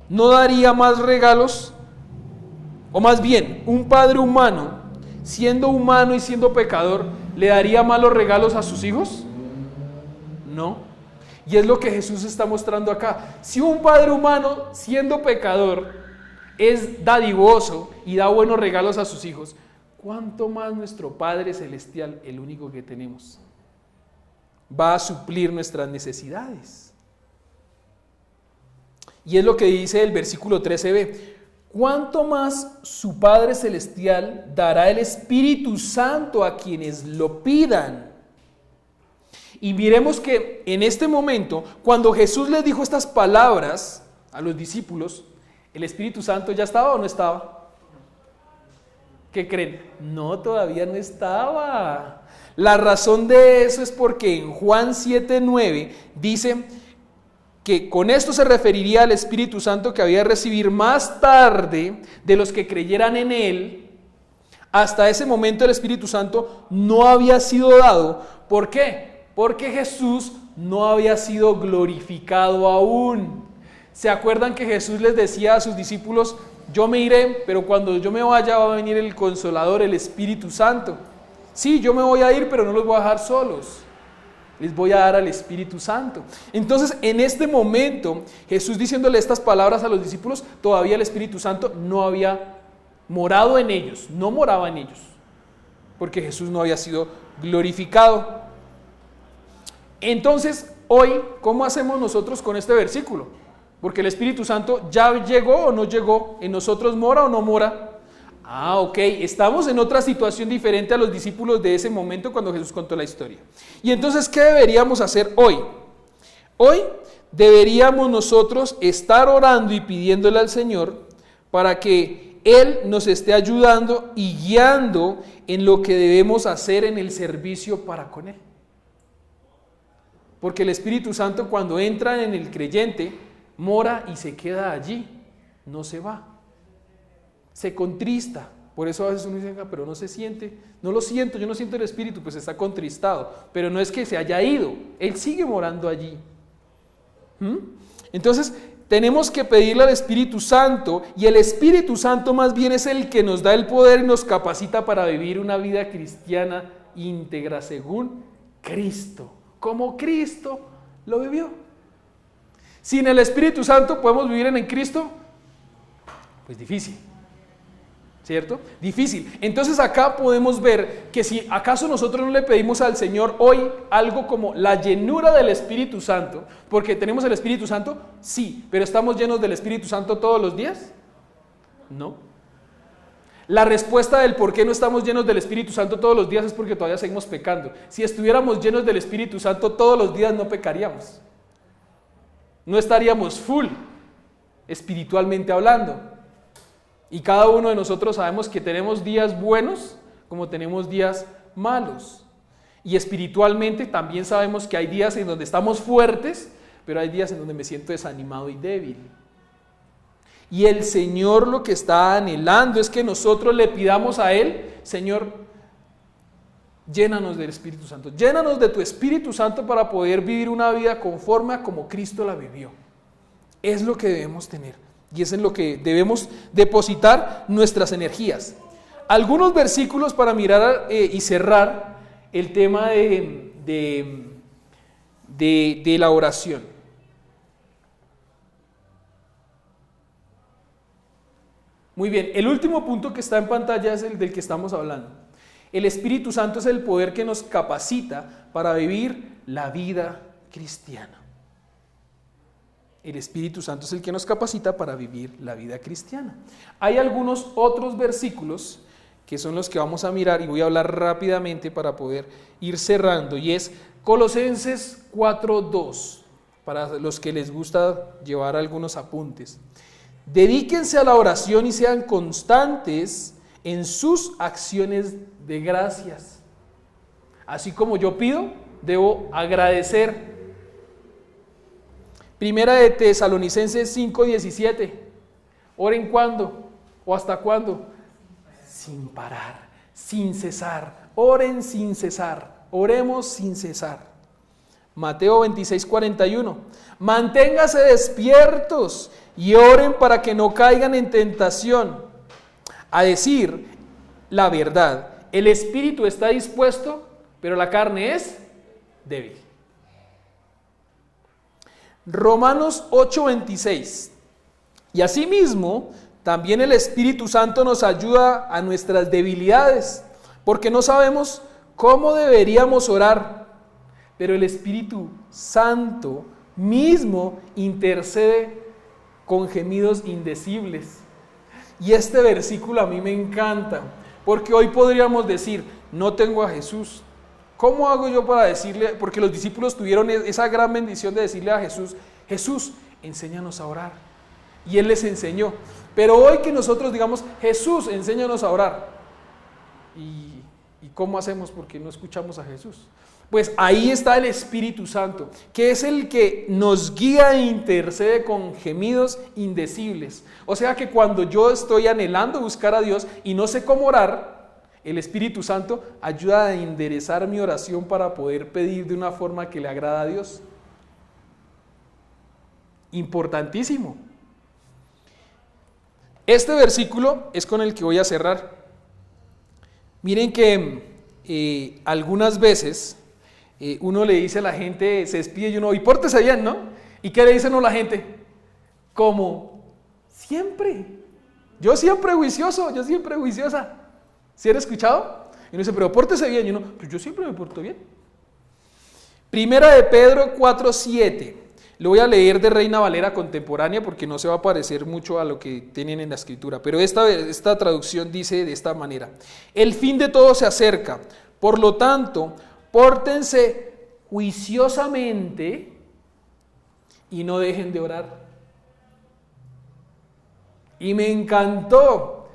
A: no daría más regalos, o más bien, un padre humano, siendo humano y siendo pecador, ¿le daría malos regalos a sus hijos? No. Y es lo que Jesús está mostrando acá. Si un padre humano, siendo pecador, es dadivoso y da buenos regalos a sus hijos, ¿cuánto más nuestro Padre Celestial, el único que tenemos, va a suplir nuestras necesidades? Y es lo que dice el versículo 13b. ¿Cuánto más su Padre Celestial dará el Espíritu Santo a quienes lo pidan? Y miremos que en este momento, cuando Jesús les dijo estas palabras a los discípulos, ¿el Espíritu Santo ya estaba o no estaba? ¿Qué creen? No, todavía no estaba. La razón de eso es porque en Juan 7:9 dice que con esto se referiría al Espíritu Santo que había de recibir más tarde de los que creyeran en Él. Hasta ese momento el Espíritu Santo no había sido dado. ¿Por qué? Porque Jesús no había sido glorificado aún. ¿Se acuerdan que Jesús les decía a sus discípulos, yo me iré, pero cuando yo me vaya va a venir el Consolador, el Espíritu Santo? Sí, yo me voy a ir, pero no los voy a dejar solos. Les voy a dar al Espíritu Santo. Entonces, en este momento, Jesús diciéndole estas palabras a los discípulos, todavía el Espíritu Santo no había morado en ellos, no moraba en ellos, porque Jesús no había sido glorificado. Entonces, hoy, ¿cómo hacemos nosotros con este versículo? Porque el Espíritu Santo ya llegó o no llegó, ¿en nosotros mora o no mora? Ok, estamos en otra situación diferente a los discípulos de ese momento cuando Jesús contó la historia. Y entonces, ¿qué deberíamos hacer hoy? Hoy deberíamos nosotros estar orando y pidiéndole al Señor para que Él nos esté ayudando y guiando en lo que debemos hacer en el servicio para con Él. Porque el Espíritu Santo, cuando entra en el creyente, mora y se queda allí, no se va. Se contrista. Por eso a veces uno dice, pero no se siente, no lo siento, yo no siento el Espíritu, pues está contristado. Pero no es que se haya ido, Él sigue morando allí. Entonces, tenemos que pedirle al Espíritu Santo, y el Espíritu Santo más bien es el que nos da el poder y nos capacita para vivir una vida cristiana íntegra según Cristo. Como Cristo lo vivió. Sin el Espíritu Santo, ¿podemos vivir en Cristo? Pues difícil, ¿cierto? Difícil. Entonces acá podemos ver que si acaso nosotros no le pedimos al Señor hoy algo como la llenura del Espíritu Santo, porque tenemos el Espíritu Santo, sí, pero ¿estamos llenos del Espíritu Santo todos los días? No. La respuesta del por qué no estamos llenos del Espíritu Santo todos los días es porque todavía seguimos pecando. Si estuviéramos llenos del Espíritu Santo todos los días no pecaríamos. No estaríamos full, espiritualmente hablando. Y cada uno de nosotros sabemos que tenemos días buenos como tenemos días malos. Y espiritualmente también sabemos que hay días en donde estamos fuertes, pero hay días en donde me siento desanimado y débil. Y el Señor lo que está anhelando es que nosotros le pidamos a Él, Señor, llénanos del Espíritu Santo, llénanos de tu Espíritu Santo para poder vivir una vida conforme a como Cristo la vivió. Es lo que debemos tener. Y es en lo que debemos depositar nuestras energías. Algunos versículos para mirar y cerrar el tema de la oración. Muy bien, el último punto que está en pantalla es el del que estamos hablando. El Espíritu Santo es el poder que nos capacita para vivir la vida cristiana. El Espíritu Santo es el que nos capacita para vivir la vida cristiana. Hay algunos otros versículos que son los que vamos a mirar y voy a hablar rápidamente para poder ir cerrando, y es Colosenses 4:2, para los que les gusta llevar algunos apuntes. Dedíquense a la oración y sean constantes en sus acciones de gracias. Así como yo pido, debo agradecer. Primera de Tesalonicenses 5:17. ¿Oren cuándo? ¿O hasta cuándo? Sin parar, sin cesar. Oren sin cesar. Oremos sin cesar. Mateo 26:41. Manténganse despiertos y oren para que no caigan en tentación. A decir la verdad, el espíritu está dispuesto, pero la carne es débil. Romanos 8:26. Y asimismo, también el Espíritu Santo nos ayuda a nuestras debilidades, porque no sabemos cómo deberíamos orar, pero el Espíritu Santo mismo intercede con gemidos indecibles. Y este versículo a mí me encanta, porque hoy podríamos decir, no tengo a Jesús. ¿Cómo hago yo para decirle? Porque los discípulos tuvieron esa gran bendición de decirle a Jesús, Jesús, enséñanos a orar. Y Él les enseñó. Pero hoy que nosotros digamos, Jesús, enséñanos a orar. ¿Y cómo hacemos? Porque no escuchamos a Jesús. Pues ahí está el Espíritu Santo, que es el que nos guía e intercede con gemidos indecibles. O sea que cuando yo estoy anhelando buscar a Dios y no sé cómo orar, el Espíritu Santo ayuda a enderezar mi oración para poder pedir de una forma que le agrada a Dios. Importantísimo. Este versículo es con el que voy a cerrar. Miren que algunas veces uno le dice a la gente, se despide y uno, y pórtese bien, ¿no? ¿Y qué le dicen a la gente? Como siempre. Yo siempre juicioso, yo siempre juiciosa. ¿Sí han escuchado? Y uno dice, pero pórtese bien. Y uno, pues yo siempre me porto bien. Primera de Pedro 4:7. Lo voy a leer de Reina Valera contemporánea porque no se va a parecer mucho a lo que tienen en la escritura. Pero esta traducción dice de esta manera. El fin de todo se acerca. Por lo tanto, pórtense juiciosamente y no dejen de orar. Y me encantó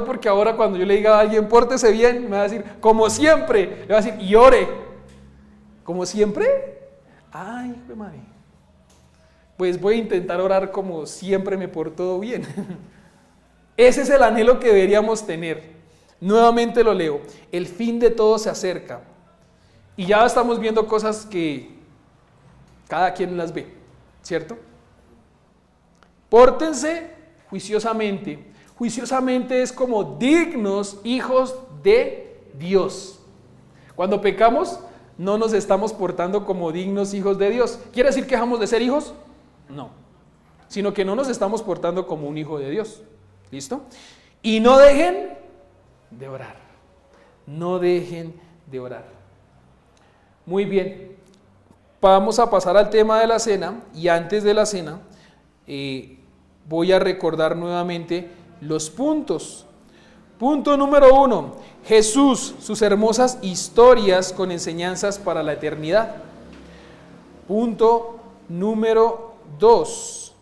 A: porque ahora cuando yo le diga a alguien, pórtese bien, me va a decir, como siempre, le va a decir, y ore. ¿Como siempre? Ay, qué madre. Pues voy a intentar orar como siempre me porto bien. Ese es el anhelo que deberíamos tener. Nuevamente lo leo. El fin de todo se acerca. Y ya estamos viendo cosas que cada quien las ve, ¿cierto? Pórtense juiciosamente. Juiciosamente es como dignos hijos de Dios. Cuando pecamos, no nos estamos portando como dignos hijos de Dios. ¿Quiere decir que dejamos de ser hijos? No. Sino que no nos estamos portando como un hijo de Dios. ¿Listo? Y no dejen de orar. No dejen de orar. Muy bien. Vamos a pasar al tema de la cena. Y antes de la cena, voy a recordar nuevamente los puntos. Punto número 1. Jesús, sus hermosas historias con enseñanzas para la eternidad. Punto número 2.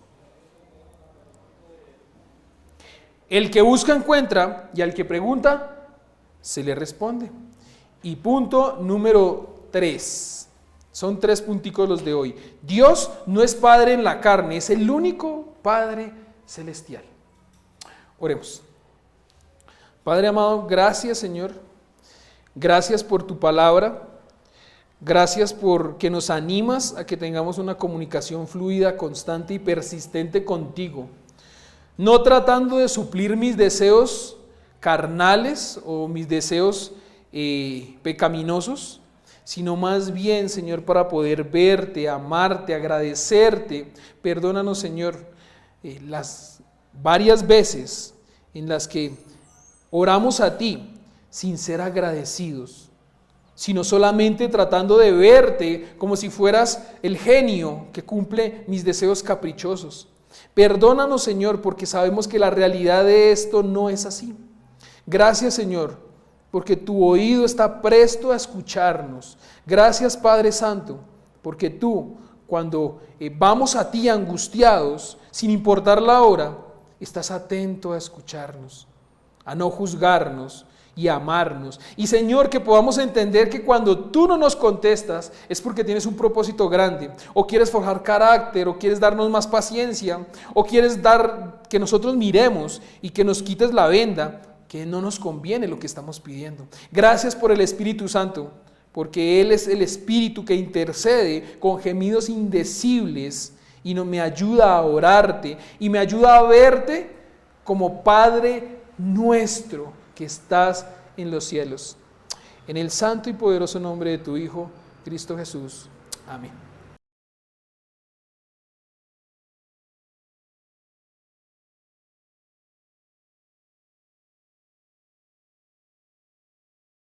A: El que busca encuentra y al que pregunta se le responde. Y punto número 3. Son 3 punticos los de hoy. Dios no es Padre en la carne, es el único Padre celestial. Oremos. Padre amado, gracias Señor. Gracias por tu palabra. Gracias porque nos animas a que tengamos una comunicación fluida, constante y persistente contigo. no tratando de suplir mis deseos carnales o mis deseos pecaminosos, sino más bien, Señor, para poder verte, amarte, agradecerte. Perdónanos, Señor, las varias veces en las que oramos a ti sin ser agradecidos, sino solamente tratando de verte como si fueras el genio que cumple mis deseos caprichosos. Perdónanos, Señor, porque sabemos que la realidad de esto no es así. Gracias, Señor, porque tu oído está presto a escucharnos. Gracias, Padre Santo, porque tú, cuando vamos a ti angustiados, sin importar la hora, estás atento a escucharnos, a no juzgarnos y a amarnos. Y, Señor, que podamos entender que cuando tú no nos contestas es porque tienes un propósito grande, o quieres forjar carácter, o quieres darnos más paciencia, o quieres dar que nosotros miremos y que nos quites la venda, que no nos conviene lo que estamos pidiendo. Gracias por el Espíritu Santo, porque Él es el Espíritu que intercede con gemidos indecibles y me ayuda a orarte y me ayuda a verte como Padre nuestro que estás en los cielos. En el santo y poderoso nombre de tu Hijo, Cristo Jesús. Amén.